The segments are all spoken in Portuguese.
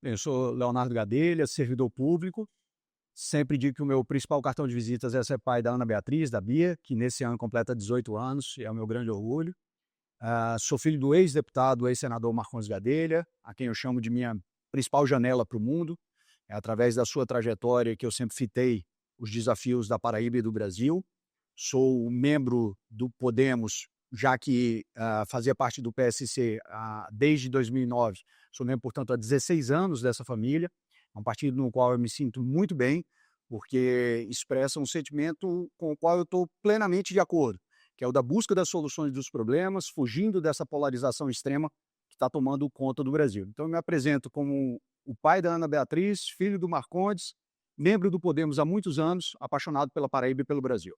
Eu sou Leonardo Gadelha, servidor público. Sempre digo que o meu principal cartão de visitas é ser pai da Ana Beatriz, da Bia, que nesse ano completa 18 anos e é o meu grande orgulho. Sou filho do ex-deputado, ex-senador Marcondes Gadelha, a quem eu chamo de minha principal janela para o mundo. É através da sua trajetória que eu sempre fitei os desafios da Paraíba e do Brasil. Sou membro do Podemos, já que fazia parte do PSC desde 2009. Sou membro, portanto, há 16 anos dessa família. É um partido no qual eu me sinto muito bem, porque expressa um sentimento com o qual eu estou plenamente de acordo, que é o da busca das soluções dos problemas, fugindo dessa polarização extrema que está tomando conta do Brasil. Então, eu me apresento como o pai da Ana Beatriz, filho do Marcondes, membro do Podemos há muitos anos, apaixonado pela Paraíba e pelo Brasil.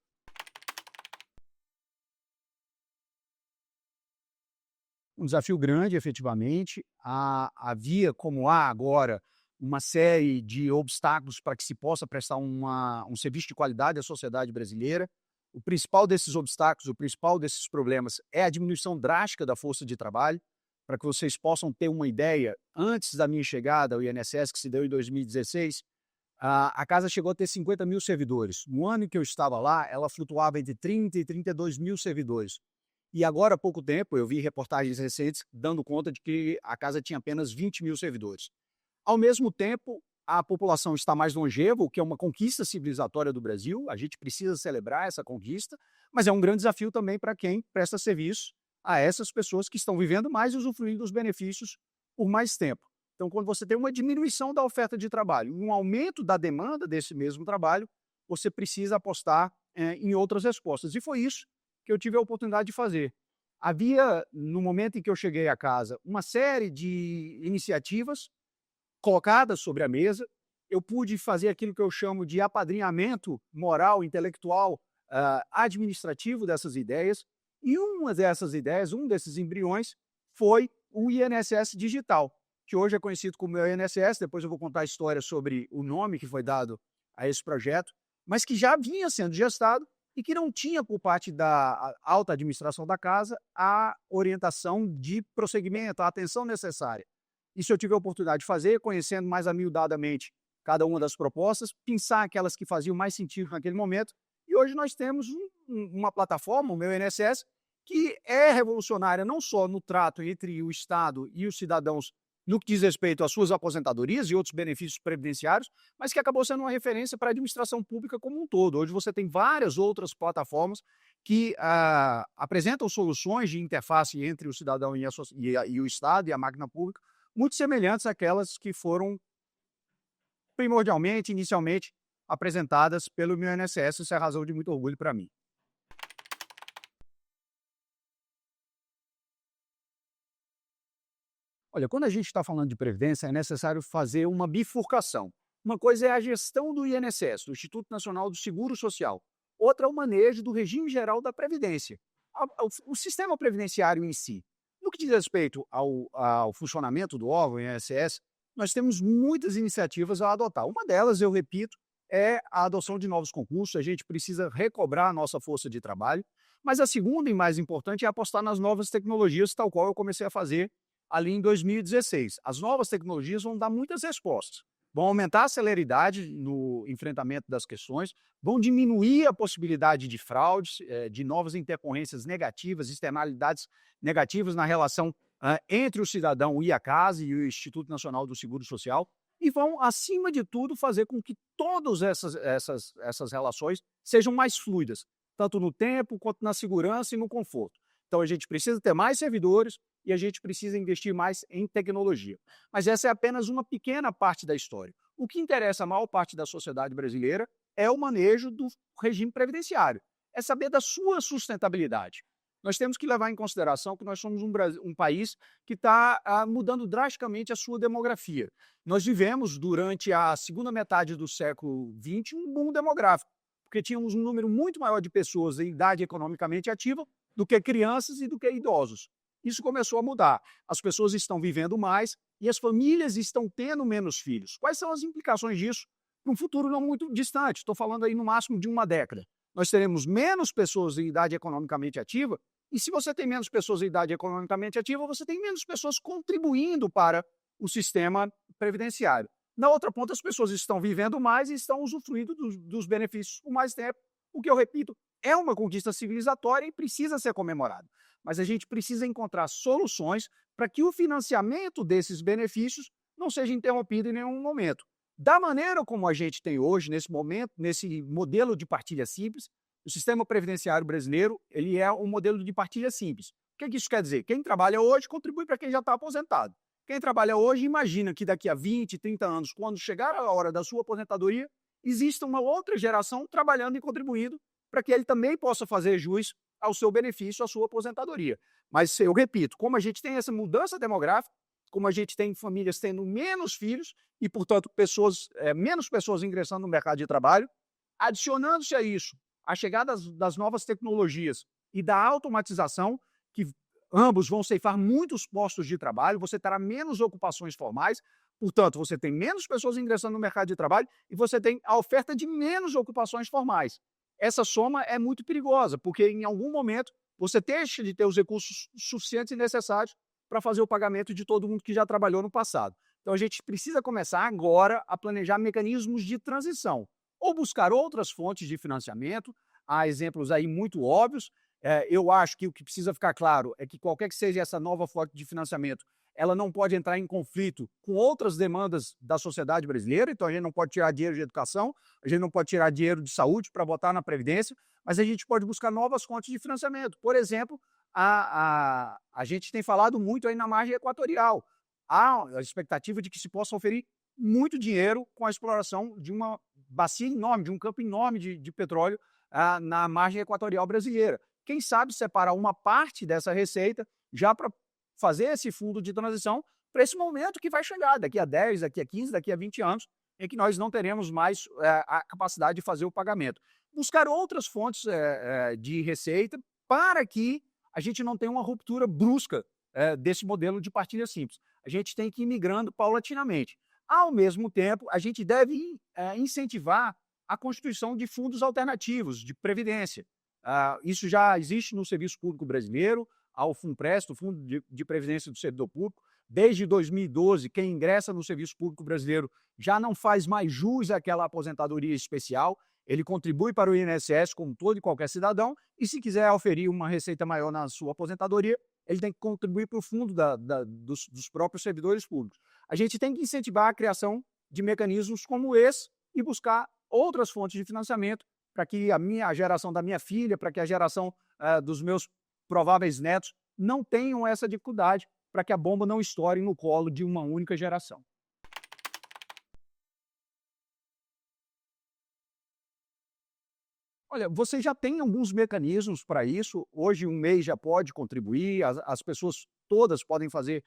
Um desafio grande, efetivamente. Havia, como há agora, uma série de obstáculos para que se possa prestar um serviço de qualidade à sociedade brasileira. O principal desses obstáculos, o principal desses problemas é a diminuição drástica da força de trabalho. Para que vocês possam ter uma ideia, antes da minha chegada ao INSS, que se deu em 2016, a casa chegou a ter 50 mil servidores. No ano em que eu estava lá, ela flutuava entre 30 e 32 mil servidores. E agora, há pouco tempo, eu vi reportagens recentes dando conta de que a casa tinha apenas 20 mil servidores. Ao mesmo tempo, a população está mais longeva, o que é uma conquista civilizatória do Brasil. A gente precisa celebrar essa conquista, mas é um grande desafio também para quem presta serviço a essas pessoas que estão vivendo mais e usufruindo dos benefícios por mais tempo. Então, quando você tem uma diminuição da oferta de trabalho, um aumento da demanda desse mesmo trabalho, você precisa apostar em outras respostas. E foi isso que eu tive a oportunidade de fazer. Havia, no momento em que eu cheguei à casa, uma série de iniciativas colocadas sobre a mesa. Eu pude fazer aquilo que eu chamo de apadrinhamento moral, intelectual, administrativo dessas ideias. E uma dessas ideias, um desses embriões, foi o INSS Digital, que hoje é conhecido como o INSS. Depois eu vou contar a história sobre o nome que foi dado a esse projeto, mas que já vinha sendo gestado e que não tinha, por parte da alta administração da casa, a orientação de prosseguimento, a atenção necessária. Isso eu tive a oportunidade de fazer, conhecendo mais amiudadamente cada uma das propostas, pensar aquelas que faziam mais sentido naquele momento, e hoje nós temos uma plataforma, o meu INSS, que é revolucionária não só no trato entre o Estado e os cidadãos no que diz respeito às suas aposentadorias e outros benefícios previdenciários, mas que acabou sendo uma referência para a administração pública como um todo. Hoje você tem várias outras plataformas que apresentam soluções de interface entre o cidadão e o Estado e a máquina pública, muito semelhantes àquelas que foram primordialmente, inicialmente, apresentadas pelo meu INSS. Isso é razão de muito orgulho para mim. Olha, quando a gente está falando de previdência, é necessário fazer uma bifurcação. Uma coisa é a gestão do INSS, do Instituto Nacional do Seguro Social. Outra é o manejo do regime geral da Previdência, o sistema previdenciário em si. No que diz respeito ao funcionamento do órgão INSS, nós temos muitas iniciativas a adotar. Uma delas, eu repito, é a adoção de novos concursos. A gente precisa recobrar a nossa força de trabalho. Mas a segunda e mais importante é apostar nas novas tecnologias, tal qual eu comecei a fazer ali em 2016. As novas tecnologias vão dar muitas respostas. Vão aumentar a celeridade no enfrentamento das questões, vão diminuir a possibilidade de fraudes, de novas intercorrências negativas, externalidades negativas na relação entre o cidadão e a casa e o Instituto Nacional do Seguro Social, e vão, acima de tudo, fazer com que todas essas relações sejam mais fluidas, tanto no tempo quanto na segurança e no conforto. Então, a gente precisa ter mais servidores e a gente precisa investir mais em tecnologia. Mas essa é apenas uma pequena parte da história. O que interessa a maior parte da sociedade brasileira é o manejo do regime previdenciário, é saber da sua sustentabilidade. Nós temos que levar em consideração que nós somos um país que está mudando drasticamente a sua demografia. Nós vivemos, durante a segunda metade do século XX, um boom demográfico, porque tínhamos um número muito maior de pessoas em idade economicamente ativa do que crianças e do que idosos. Isso começou a mudar. As pessoas estão vivendo mais e as famílias estão tendo menos filhos. Quais são as implicações disso para um futuro não muito distante? Estou falando aí no máximo de uma década. Nós teremos menos pessoas em idade economicamente ativa, e se você tem menos pessoas em idade economicamente ativa, você tem menos pessoas contribuindo para o sistema previdenciário. Na outra ponta, as pessoas estão vivendo mais e estão usufruindo dos benefícios por mais tempo, o que eu repito, é uma conquista civilizatória e precisa ser comemorado. Mas a gente precisa encontrar soluções para que o financiamento desses benefícios não seja interrompido em nenhum momento. Da maneira como a gente tem hoje, nesse momento, nesse modelo de partilha simples, o sistema previdenciário brasileiro ele é um modelo de partilha simples. O que isso quer dizer? Quem trabalha hoje contribui para quem já está aposentado. Quem trabalha hoje imagina que daqui a 20, 30 anos, quando chegar a hora da sua aposentadoria, exista uma outra geração trabalhando e contribuindo para que ele também possa fazer jus ao seu benefício, à sua aposentadoria. Mas eu repito, como a gente tem essa mudança demográfica, como a gente tem famílias tendo menos filhos e, portanto, menos pessoas ingressando no mercado de trabalho, adicionando-se a isso a chegada das novas tecnologias e da automatização, que ambos vão ceifar muitos postos de trabalho, você terá menos ocupações formais, portanto, você tem menos pessoas ingressando no mercado de trabalho e você tem a oferta de menos ocupações formais. Essa soma é muito perigosa, porque em algum momento você deixa de ter os recursos suficientes e necessários para fazer o pagamento de todo mundo que já trabalhou no passado. Então a gente precisa começar agora a planejar mecanismos de transição, ou buscar outras fontes de financiamento. Há exemplos aí muito óbvios. Eu acho que o que precisa ficar claro é que qualquer que seja essa nova fonte de financiamento, ela não pode entrar em conflito com outras demandas da sociedade brasileira. Então a gente não pode tirar dinheiro de educação, a gente não pode tirar dinheiro de saúde para botar na Previdência, mas a gente pode buscar novas fontes de financiamento. Por exemplo, a gente tem falado muito aí na margem equatorial. Há a expectativa de que se possa oferir muito dinheiro com a exploração de uma bacia enorme, de um campo enorme de petróleo na margem equatorial brasileira. Quem sabe separar uma parte dessa receita já para fazer esse fundo de transição para esse momento que vai chegar, daqui a 10, daqui a 15, daqui a 20 anos, em que nós não teremos mais a capacidade de fazer o pagamento. Buscar outras fontes de receita para que a gente não tenha uma ruptura brusca desse modelo de partilha simples. A gente tem que ir migrando paulatinamente. Ao mesmo tempo, a gente deve incentivar a constituição de fundos alternativos de previdência. Isso já existe no Serviço Público Brasileiro, ao FUNPREST, o Fundo de Previdência do Servidor Público. Desde 2012, quem ingressa no Serviço Público Brasileiro já não faz mais jus àquela aposentadoria especial, ele contribui para o INSS como todo e qualquer cidadão, e se quiser oferir uma receita maior na sua aposentadoria, ele tem que contribuir para o fundo dos próprios servidores públicos. A gente tem que incentivar a criação de mecanismos como esse e buscar outras fontes de financiamento para que a geração da minha filha, para que a geração dos meus prováveis netos não tenham essa dificuldade, para que a bomba não estoure no colo de uma única geração. Olha, você já tem alguns mecanismos para isso. Hoje, um MEI já pode contribuir, as pessoas todas podem fazer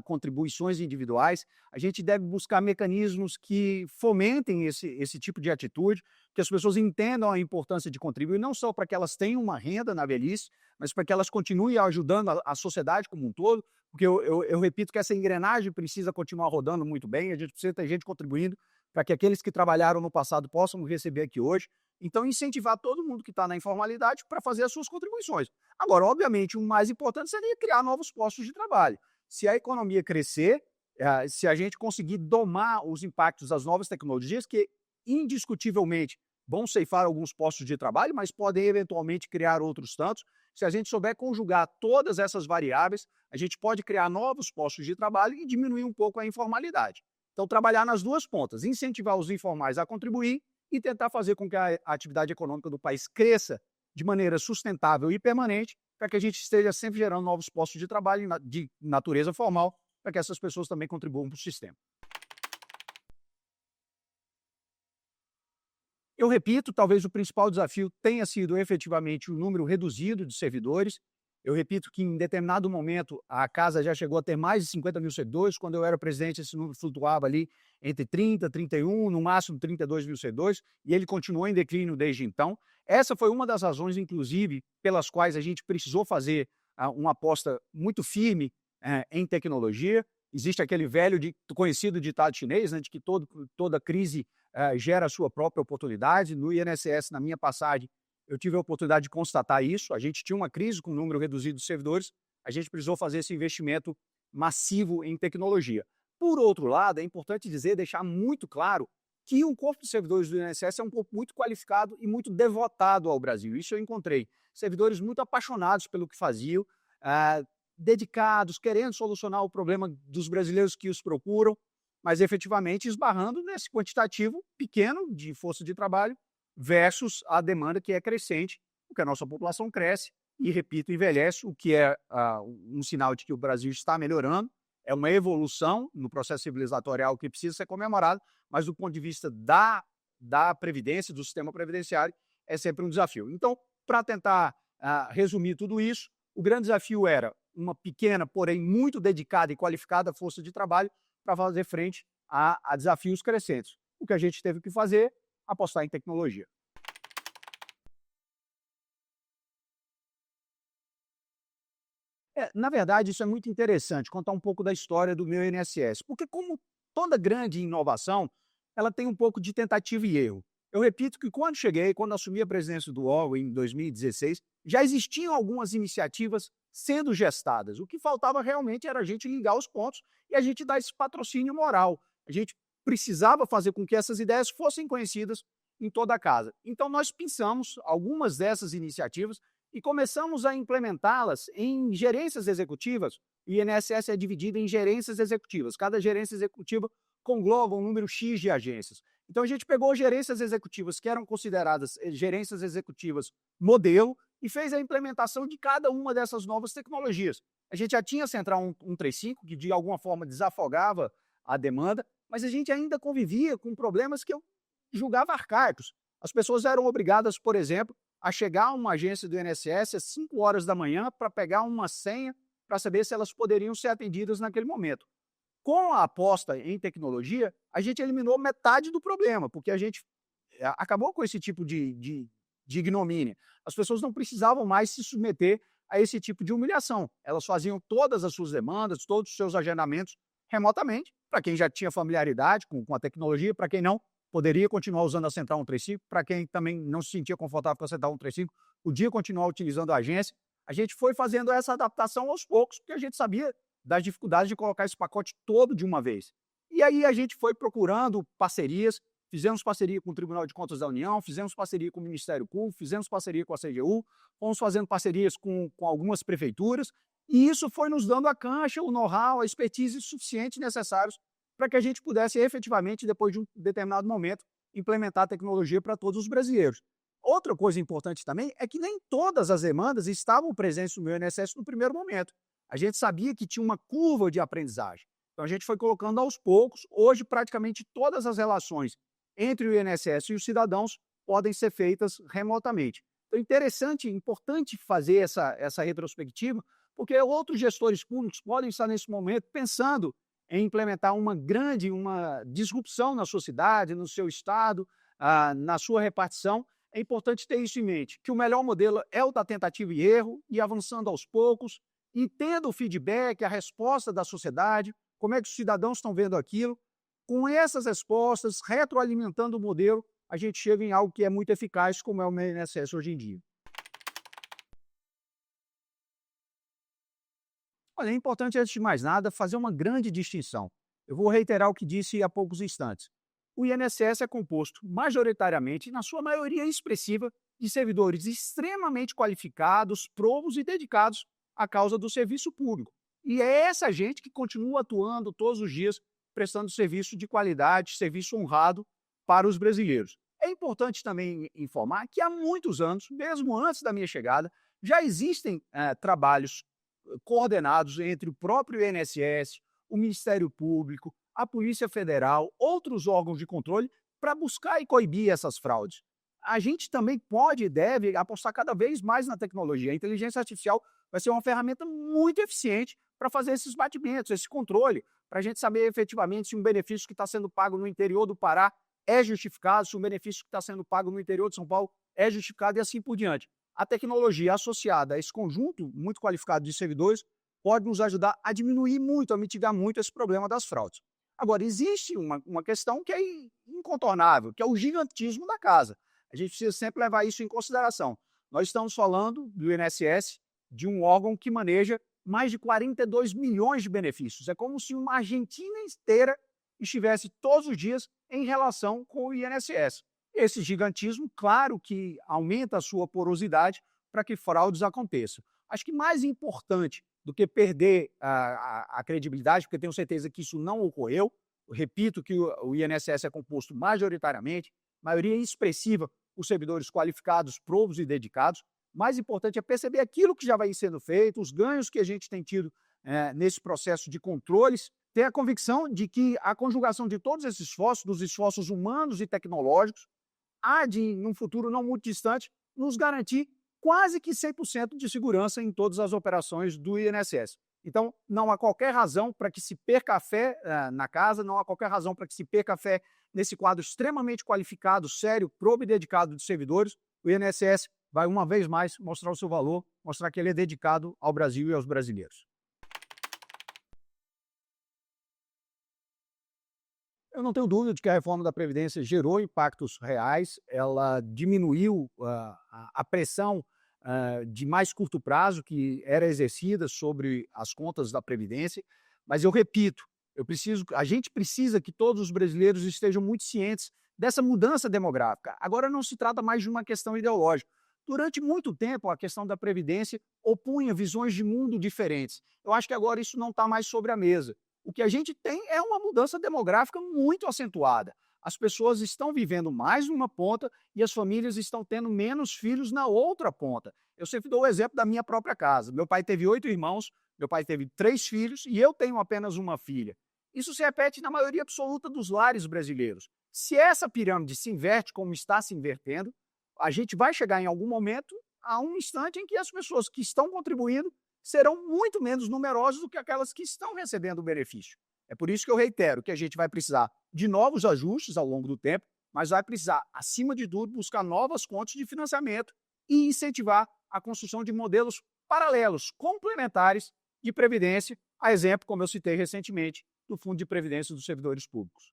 contribuições individuais. A gente deve buscar mecanismos que fomentem esse tipo de atitude, que as pessoas entendam a importância de contribuir, não só para que elas tenham uma renda na velhice, mas para que elas continuem ajudando a sociedade como um todo, porque eu repito que essa engrenagem precisa continuar rodando muito bem, a gente precisa ter gente contribuindo para que aqueles que trabalharam no passado possam receber aqui hoje. Então, incentivar todo mundo que está na informalidade para fazer as suas contribuições. Agora, obviamente, o mais importante seria criar novos postos de trabalho. Se a economia crescer, se a gente conseguir domar os impactos das novas tecnologias, que indiscutivelmente vão ceifar alguns postos de trabalho, mas podem eventualmente criar outros tantos. Se a gente souber conjugar todas essas variáveis, a gente pode criar novos postos de trabalho e diminuir um pouco a informalidade. Então, trabalhar nas duas pontas, incentivar os informais a contribuir e tentar fazer com que a atividade econômica do país cresça de maneira sustentável e permanente, para que a gente esteja sempre gerando novos postos de trabalho de natureza formal, para que essas pessoas também contribuam para o sistema. Eu repito, talvez o principal desafio tenha sido efetivamente o número reduzido de servidores. Eu repito que em determinado momento a casa já chegou a ter mais de 50 mil servidores. Quando eu era presidente, esse número flutuava ali entre 30, 31, no máximo 32 mil servidores, e ele continuou em declínio desde então. Essa foi uma das razões, inclusive, pelas quais a gente precisou fazer uma aposta muito firme em tecnologia. Existe aquele velho conhecido ditado chinês, né, de que toda crise gera a sua própria oportunidade. No INSS, na minha passagem, eu tive a oportunidade de constatar isso. A gente tinha uma crise com um número reduzido de servidores, a gente precisou fazer esse investimento massivo em tecnologia. Por outro lado, é importante dizer, deixar muito claro que o corpo de servidores do INSS é um corpo muito qualificado e muito devotado ao Brasil. Isso eu encontrei. Servidores muito apaixonados pelo que faziam, dedicados, querendo solucionar o problema dos brasileiros que os procuram, mas efetivamente esbarrando nesse quantitativo pequeno de força de trabalho versus a demanda que é crescente, porque a nossa população cresce e, repito, envelhece, o que é um sinal de que o Brasil está melhorando. É uma evolução no processo civilizatorial que precisa ser comemorado, mas do ponto de vista da Previdência, do sistema previdenciário, é sempre um desafio. Então, para tentar resumir tudo isso, o grande desafio era uma pequena, porém muito dedicada e qualificada força de trabalho para fazer frente a desafios crescentes. O que a gente teve que fazer? Apostar em tecnologia. Na verdade, isso é muito interessante, contar um pouco da história do meu INSS, porque como toda grande inovação, ela tem um pouco de tentativa e erro. Eu repito que quando assumi a presidência do órgão em 2016, já existiam algumas iniciativas sendo gestadas. O que faltava realmente era a gente ligar os pontos e a gente dar esse patrocínio moral. A gente precisava fazer com que essas ideias fossem conhecidas em toda a casa. Então, nós pensamos algumas dessas iniciativas e começamos a implementá-las em gerências executivas. O INSS é dividido em gerências executivas. Cada gerência executiva congloba um número X de agências. Então, a gente pegou gerências executivas que eram consideradas gerências executivas modelo e fez a implementação de cada uma dessas novas tecnologias. A gente já tinha a Central 135, que de alguma forma desafogava a demanda, mas a gente ainda convivia com problemas que eu julgava arcaicos. As pessoas eram obrigadas, por exemplo, a chegar a uma agência do INSS às 5 horas da manhã para pegar uma senha para saber se elas poderiam ser atendidas naquele momento. Com a aposta em tecnologia, a gente eliminou metade do problema, porque a gente acabou com esse tipo de ignomínia. As pessoas não precisavam mais se submeter a esse tipo de humilhação. Elas faziam todas as suas demandas, todos os seus agendamentos remotamente, para quem já tinha familiaridade com a tecnologia, para quem não, poderia continuar usando a Central 135, para quem também não se sentia confortável com a Central 135, podia continuar utilizando a agência. A gente foi fazendo essa adaptação aos poucos, porque a gente sabia das dificuldades de colocar esse pacote todo de uma vez. E aí a gente foi procurando parcerias, fizemos parceria com o Tribunal de Contas da União, fizemos parceria com o Ministério Público, fizemos parceria com a CGU, fomos fazendo parcerias com algumas prefeituras, e isso foi nos dando a cancha, o know-how, a expertise suficiente necessários para que a gente pudesse efetivamente, depois de um determinado momento, implementar a tecnologia para todos os brasileiros. Outra coisa importante também é que nem todas as demandas estavam presentes no meu INSS no primeiro momento. A gente sabia que tinha uma curva de aprendizagem. Então a gente foi colocando aos poucos. Hoje, praticamente todas as relações entre o INSS e os cidadãos podem ser feitas remotamente. Então, interessante, importante fazer essa retrospectiva, porque outros gestores públicos podem estar nesse momento pensando em implementar uma disrupção na sua cidade, no seu estado, na sua repartição. É importante ter isso em mente, que o melhor modelo é o da tentativa e erro, e avançando aos poucos, entenda o feedback, a resposta da sociedade, como é que os cidadãos estão vendo aquilo. Com essas respostas, retroalimentando o modelo, a gente chega em algo que é muito eficaz, como é o INSS hoje em dia. Olha, é importante, antes de mais nada, fazer uma grande distinção. Eu vou reiterar o que disse há poucos instantes. O INSS é composto, majoritariamente, na sua maioria expressiva, de servidores extremamente qualificados, provos e dedicados à causa do serviço público. E é essa gente que continua atuando todos os dias, prestando serviço de qualidade, serviço honrado para os brasileiros. É importante também informar que há muitos anos, mesmo antes da minha chegada, já existem trabalhos coordenados entre o próprio INSS, o Ministério Público, a Polícia Federal, outros órgãos de controle, para buscar e coibir essas fraudes. A gente também pode e deve apostar cada vez mais na tecnologia. A inteligência artificial vai ser uma ferramenta muito eficiente para fazer esses batimentos, esse controle, para a gente saber efetivamente se um benefício que está sendo pago no interior do Pará é justificado, se um benefício que está sendo pago no interior de São Paulo é justificado e assim por diante. A tecnologia associada a esse conjunto muito qualificado de servidores pode nos ajudar a diminuir muito, a mitigar muito esse problema das fraudes. Agora, existe uma questão que é incontornável, que é o gigantismo da casa. A gente precisa sempre levar isso em consideração. Nós estamos falando do INSS, de um órgão que maneja mais de 42 milhões de benefícios. É como se uma Argentina inteira estivesse todos os dias em relação com o INSS. Esse gigantismo, claro que aumenta a sua porosidade para que fraudes aconteçam. Acho que mais importante do que perder a credibilidade, porque tenho certeza que isso não ocorreu, eu repito que o INSS é composto majoritariamente, maioria expressiva por servidores qualificados, provos e dedicados. Mais importante é perceber aquilo que já vai sendo feito, os ganhos que a gente tem tido nesse processo de controles, ter a convicção de que a conjugação de todos esses esforços, dos esforços humanos e tecnológicos, há de, num futuro não muito distante, nos garantir quase que 100% de segurança em todas as operações do INSS. Então, não há qualquer razão para que se perca a fé na casa, não há qualquer razão para que se perca a fé nesse quadro extremamente qualificado, sério, probo e dedicado de servidores. O INSS vai, uma vez mais, mostrar o seu valor, mostrar que ele é dedicado ao Brasil e aos brasileiros. Eu não tenho dúvida de que a reforma da Previdência gerou impactos reais, ela diminuiu a pressão de mais curto prazo que era exercida sobre as contas da Previdência, mas eu repito, a gente precisa que todos os brasileiros estejam muito cientes dessa mudança demográfica. Agora não se trata mais de uma questão ideológica. Durante muito tempo, a questão da Previdência opunha visões de mundo diferentes. Eu acho que agora isso não está mais sobre a mesa. O que a gente tem é uma mudança demográfica muito acentuada. As pessoas estão vivendo mais numa ponta e as famílias estão tendo menos filhos na outra ponta. Eu sempre dou o exemplo da minha própria casa. Meu pai teve 8 irmãos, meu pai teve 3 filhos e eu tenho apenas uma filha. Isso se repete na maioria absoluta dos lares brasileiros. Se essa pirâmide se inverte como está se invertendo, a gente vai chegar em algum momento a um instante em que as pessoas que estão contribuindo serão muito menos numerosas do que aquelas que estão recebendo o benefício. É por isso que eu reitero que a gente vai precisar de novos ajustes ao longo do tempo, mas vai precisar, acima de tudo, buscar novas fontes de financiamento e incentivar a construção de modelos paralelos, complementares de previdência, a exemplo, como eu citei recentemente, do Fundo de Previdência dos Servidores Públicos.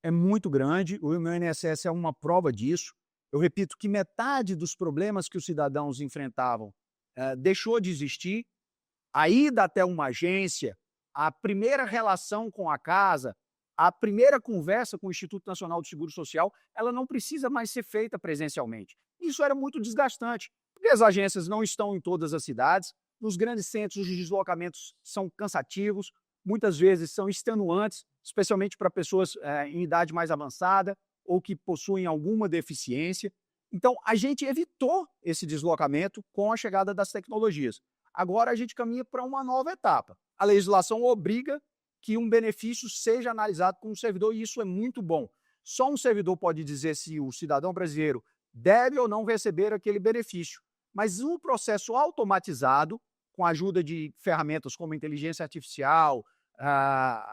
É muito grande, o meu INSS é uma prova disso. Eu repito que metade dos problemas que os cidadãos enfrentavam deixou de existir. A ida até uma agência, a primeira relação com a casa, a primeira conversa com o Instituto Nacional do Seguro Social, ela não precisa mais ser feita presencialmente. Isso era muito desgastante, porque as agências não estão em todas as cidades, nos grandes centros os deslocamentos são cansativos, muitas vezes são extenuantes, especialmente para pessoas em idade mais avançada ou que possuem alguma deficiência. Então, a gente evitou esse deslocamento com a chegada das tecnologias. Agora a gente caminha para uma nova etapa. A legislação obriga que um benefício seja analisado com o servidor e isso é muito bom. Só um servidor pode dizer se o cidadão brasileiro deve ou não receber aquele benefício. Mas um processo automatizado, com a ajuda de ferramentas como inteligência artificial,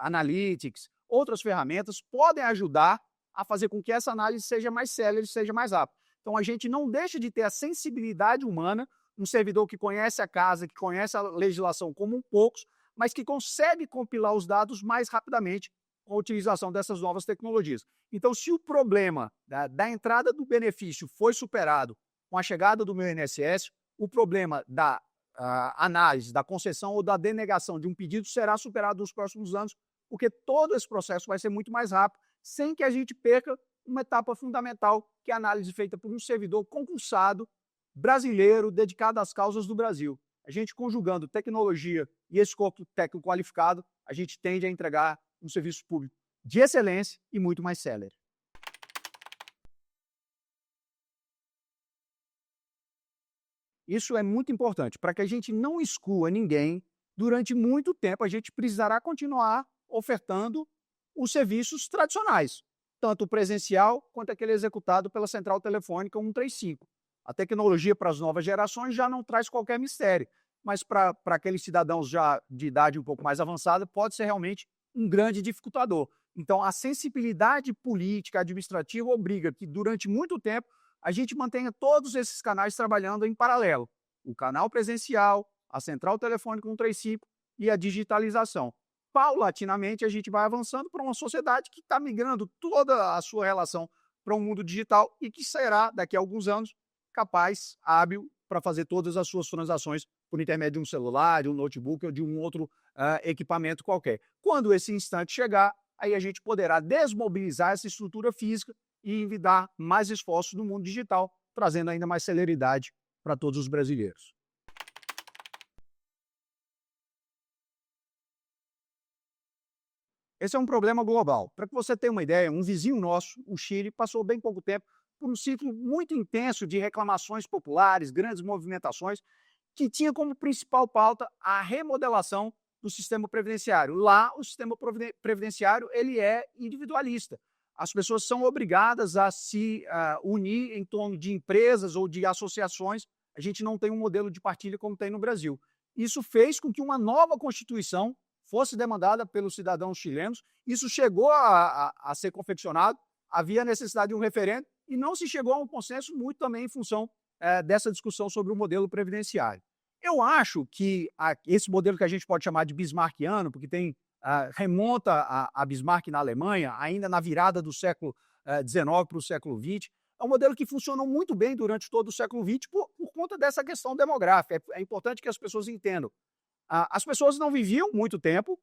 analytics, outras ferramentas, podem ajudar a fazer com que essa análise seja mais célere, seja mais rápida. Então a gente não deixa de ter a sensibilidade humana, um servidor que conhece a casa, que conhece a legislação como um poucos, mas que consegue compilar os dados mais rapidamente com a utilização dessas novas tecnologias. Então, se o problema da entrada do benefício foi superado com a chegada do meu INSS, o problema da análise, da concessão ou da denegação de um pedido será superado nos próximos anos, porque todo esse processo vai ser muito mais rápido, sem que a gente perca uma etapa fundamental, que é a análise feita por um servidor concursado, brasileiro, dedicado às causas do Brasil. A gente conjugando tecnologia e esse corpo técnico qualificado, a gente tende a entregar um serviço público de excelência e muito mais célere. Isso é muito importante. Para que a gente não exclua ninguém, durante muito tempo a gente precisará continuar ofertando os serviços tradicionais, tanto o presencial quanto aquele executado pela central telefônica 135. A tecnologia para as novas gerações já não traz qualquer mistério, mas para aqueles cidadãos já de idade um pouco mais avançada pode ser realmente um grande dificultador. Então, a sensibilidade política, administrativa obriga que durante muito tempo a gente mantenha todos esses canais trabalhando em paralelo. O canal presencial, a central telefônica 135 e a digitalização. Paulatinamente, a gente vai avançando para uma sociedade que está migrando toda a sua relação para um mundo digital e que será, daqui a alguns anos, capaz, hábil, para fazer todas as suas transações por intermédio de um celular, de um notebook ou de um outro equipamento qualquer. Quando esse instante chegar, aí a gente poderá desmobilizar essa estrutura física e envidar mais esforços no mundo digital, trazendo ainda mais celeridade para todos os brasileiros. Esse é um problema global. Para que você tenha uma ideia, um vizinho nosso, o Chile, passou bem pouco tempo por um ciclo muito intenso de reclamações populares, grandes movimentações, que tinha como principal pauta a remodelação do sistema previdenciário. Lá, o sistema previdenciário ele é individualista. As pessoas são obrigadas a se unir em torno de empresas ou de associações. A gente não tem um modelo de partilha como tem no Brasil. Isso fez com que uma nova Constituição fosse demandada pelos cidadãos chilenos. Isso chegou a ser confeccionado, havia necessidade de um referendo e não se chegou a um consenso muito também em função dessa discussão sobre o modelo previdenciário. Eu acho que esse modelo que a gente pode chamar de bismarckiano, porque remonta a Bismarck na Alemanha, ainda na virada do século XIX para o século XX, é um modelo que funcionou muito bem durante todo o século XX por conta dessa questão demográfica. É importante que as pessoas entendam. As pessoas não viviam muito tempo,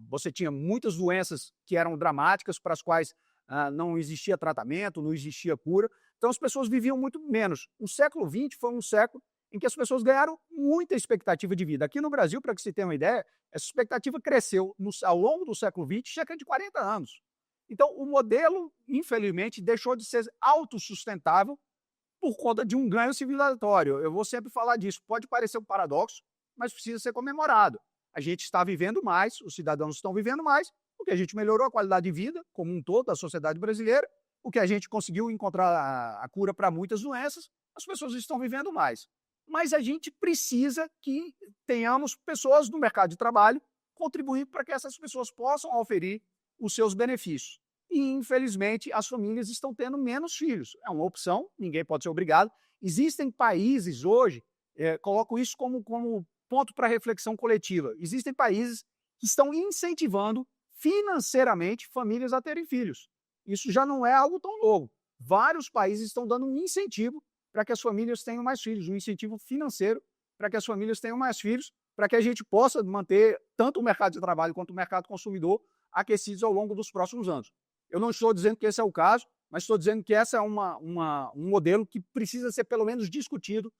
você tinha muitas doenças que eram dramáticas, para as quais não existia tratamento, não existia cura, então as pessoas viviam muito menos. O século XX foi um século em que as pessoas ganharam muita expectativa de vida. Aqui no Brasil, para que se tenha uma ideia, essa expectativa cresceu ao longo do século XX cerca de 40 anos. Então, o modelo, infelizmente, deixou de ser autossustentável por conta de um ganho civilizatório. Eu vou sempre falar disso. Pode parecer um paradoxo, mas precisa ser comemorado. A gente está vivendo mais, os cidadãos estão vivendo mais, porque a gente melhorou a qualidade de vida como um todo da sociedade brasileira, porque a gente conseguiu encontrar a cura para muitas doenças, as pessoas estão vivendo mais. Mas a gente precisa que tenhamos pessoas no mercado de trabalho contribuindo para que essas pessoas possam oferir os seus benefícios. E, infelizmente, as famílias estão tendo menos filhos. É uma opção, ninguém pode ser obrigado. Existem países hoje, coloco isso como ponto para reflexão coletiva, existem países que estão incentivando financeiramente famílias a terem filhos. Isso já não é algo tão novo. Vários países estão dando um incentivo para que as famílias tenham mais filhos, um incentivo financeiro para que as famílias tenham mais filhos, para que a gente possa manter tanto o mercado de trabalho quanto o mercado consumidor aquecidos ao longo dos próximos anos. Eu não estou dizendo que esse é o caso, mas estou dizendo que esse é um modelo que precisa ser pelo menos discutido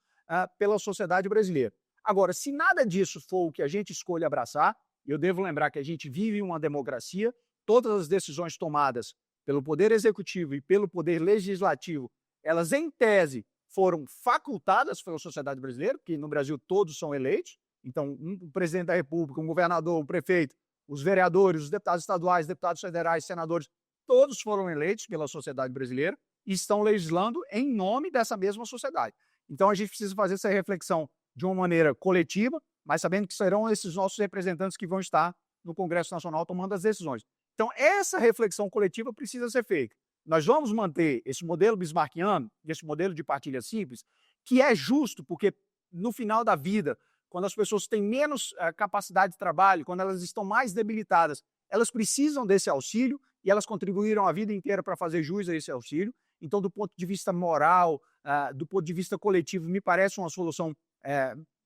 pela sociedade brasileira. Agora, se nada disso for o que a gente escolhe abraçar, eu devo lembrar que a gente vive em uma democracia, todas as decisões tomadas pelo Poder Executivo e pelo Poder Legislativo, elas, em tese, foram facultadas pela sociedade brasileira, porque no Brasil todos são eleitos, então um presidente da República, um governador, um prefeito, os vereadores, os deputados estaduais, deputados federais, senadores, todos foram eleitos pela sociedade brasileira e estão legislando em nome dessa mesma sociedade. Então a gente precisa fazer essa reflexão de uma maneira coletiva, mas sabendo que serão esses nossos representantes que vão estar no Congresso Nacional tomando as decisões. Então essa reflexão coletiva precisa ser feita. Nós vamos manter esse modelo bismarckiano, esse modelo de partilha simples, que é justo, porque no final da vida, quando as pessoas têm menos capacidade de trabalho, quando elas estão mais debilitadas, elas precisam desse auxílio e elas contribuíram a vida inteira para fazer jus a esse auxílio. Então, do ponto de vista moral, do ponto de vista coletivo, me parece uma solução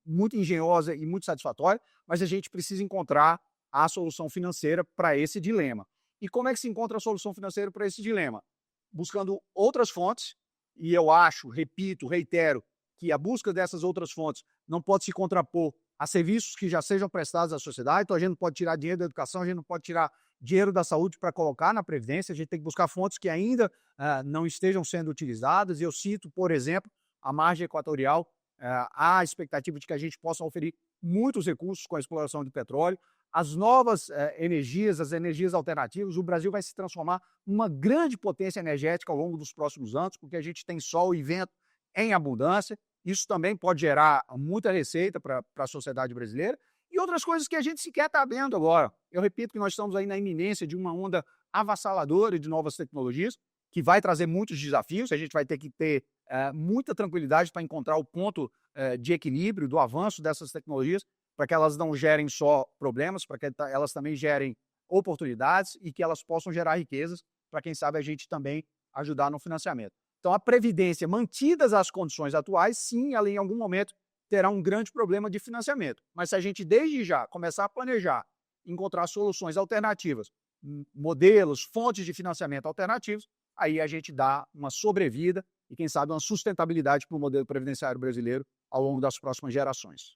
muito engenhosa e muito satisfatória, mas a gente precisa encontrar a solução financeira para esse dilema. E como é que se encontra a solução financeira para esse dilema? Buscando outras fontes, e eu acho, repito, reitero, que a busca dessas outras fontes não pode se contrapor a serviços que já sejam prestados à sociedade. Então a gente não pode tirar dinheiro da educação, a gente não pode tirar dinheiro da saúde para colocar na Previdência, a gente tem que buscar fontes que ainda não estejam sendo utilizadas. Eu cito, por exemplo, a margem equatorial, há a expectativa de que a gente possa oferir muitos recursos com a exploração de petróleo. As novas energias, as energias alternativas, o Brasil vai se transformar numa grande potência energética ao longo dos próximos anos, porque a gente tem sol e vento em abundância. Isso também pode gerar muita receita para a sociedade brasileira e outras coisas que a gente sequer está vendo agora. Eu repito que nós estamos aí na iminência de uma onda avassaladora de novas tecnologias, que vai trazer muitos desafios. A gente vai ter que ter muita tranquilidade para encontrar o ponto de equilíbrio do avanço dessas tecnologias, para que elas não gerem só problemas, para que elas também gerem oportunidades e que elas possam gerar riquezas, para quem sabe a gente também ajudar no financiamento. Então, a Previdência, mantidas as condições atuais, sim, ela em algum momento terá um grande problema de financiamento. Mas se a gente, desde já, começar a planejar, encontrar soluções alternativas, modelos, fontes de financiamento alternativos, aí a gente dá uma sobrevida e, quem sabe, uma sustentabilidade para o modelo previdenciário brasileiro ao longo das próximas gerações.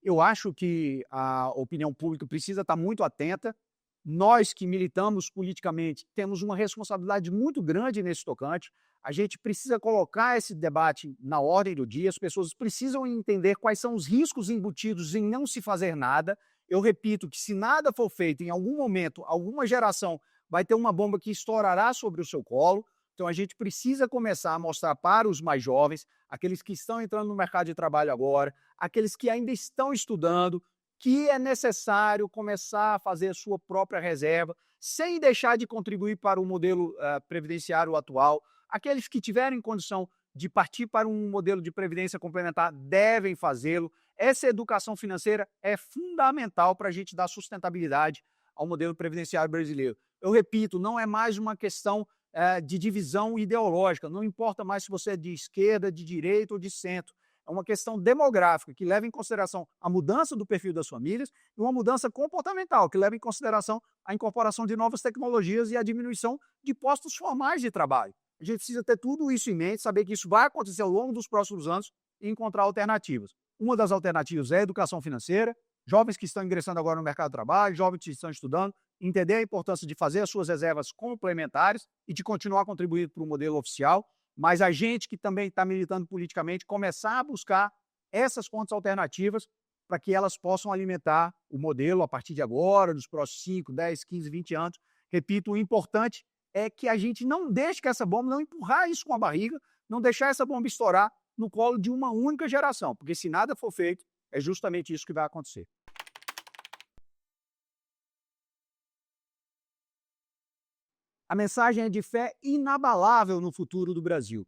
Eu acho que a opinião pública precisa estar muito atenta. Nós que militamos politicamente temos uma responsabilidade muito grande nesse tocante. A gente precisa colocar esse debate na ordem do dia. As pessoas precisam entender quais são os riscos embutidos em não se fazer nada. Eu repito que se nada for feito, em algum momento, alguma geração vai ter uma bomba que estourará sobre o seu colo. Então a gente precisa começar a mostrar para os mais jovens, aqueles que estão entrando no mercado de trabalho agora, aqueles que ainda estão estudando, que é necessário começar a fazer a sua própria reserva, sem deixar de contribuir para o modelo previdenciário atual. Aqueles que tiverem condição de partir para um modelo de previdência complementar devem fazê-lo. Essa educação financeira é fundamental para a gente dar sustentabilidade ao modelo previdenciário brasileiro. Eu repito, não é mais uma questão de divisão ideológica, não importa mais se você é de esquerda, de direita ou de centro. É uma questão demográfica, que leva em consideração a mudança do perfil das famílias e uma mudança comportamental, que leva em consideração a incorporação de novas tecnologias e a diminuição de postos formais de trabalho. A gente precisa ter tudo isso em mente, saber que isso vai acontecer ao longo dos próximos anos e encontrar alternativas. Uma das alternativas é a educação financeira, jovens que estão ingressando agora no mercado de trabalho, jovens que estão estudando, entender a importância de fazer as suas reservas complementares e de continuar contribuindo para o modelo oficial, mas a gente que também está militando politicamente começar a buscar essas fontes alternativas para que elas possam alimentar o modelo a partir de agora, nos próximos 5, 10, 15, 20 anos. Repito, o importante é que a gente não deixe que essa bomba, não empurrar isso com a barriga, não deixar essa bomba estourar no colo de uma única geração, porque se nada for feito, é justamente isso que vai acontecer. A mensagem é de fé inabalável no futuro do Brasil.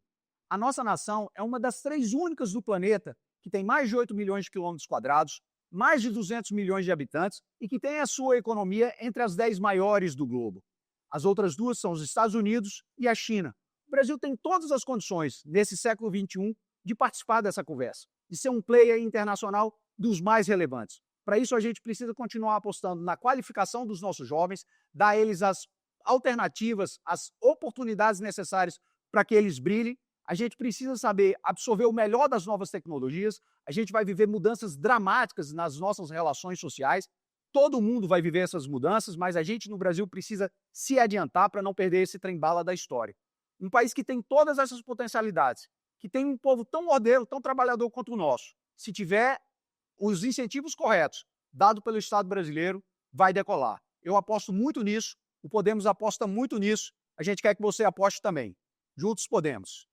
A nossa nação é uma das 3 únicas do planeta que tem mais de 8 milhões de quilômetros quadrados, mais de 200 milhões de habitantes e que tem a sua economia entre as 10 maiores do globo. As outras 2 são os Estados Unidos e a China. O Brasil tem todas as condições, nesse século XXI, de participar dessa conversa, de ser um player internacional dos mais relevantes. Para isso, a gente precisa continuar apostando na qualificação dos nossos jovens, dar a eles as alternativas, as oportunidades necessárias para que eles brilhem. A gente precisa saber absorver o melhor das novas tecnologias. A gente vai viver mudanças dramáticas nas nossas relações sociais. Todo mundo vai viver essas mudanças, mas a gente no Brasil precisa se adiantar para não perder esse trem-bala da história. Um país que tem todas essas potencialidades, que tem um povo tão ordeiro, tão trabalhador quanto o nosso, se tiver os incentivos corretos, dado pelo Estado brasileiro, vai decolar. Eu aposto muito nisso. O Podemos aposta muito nisso. A gente quer que você aposte também. Juntos podemos.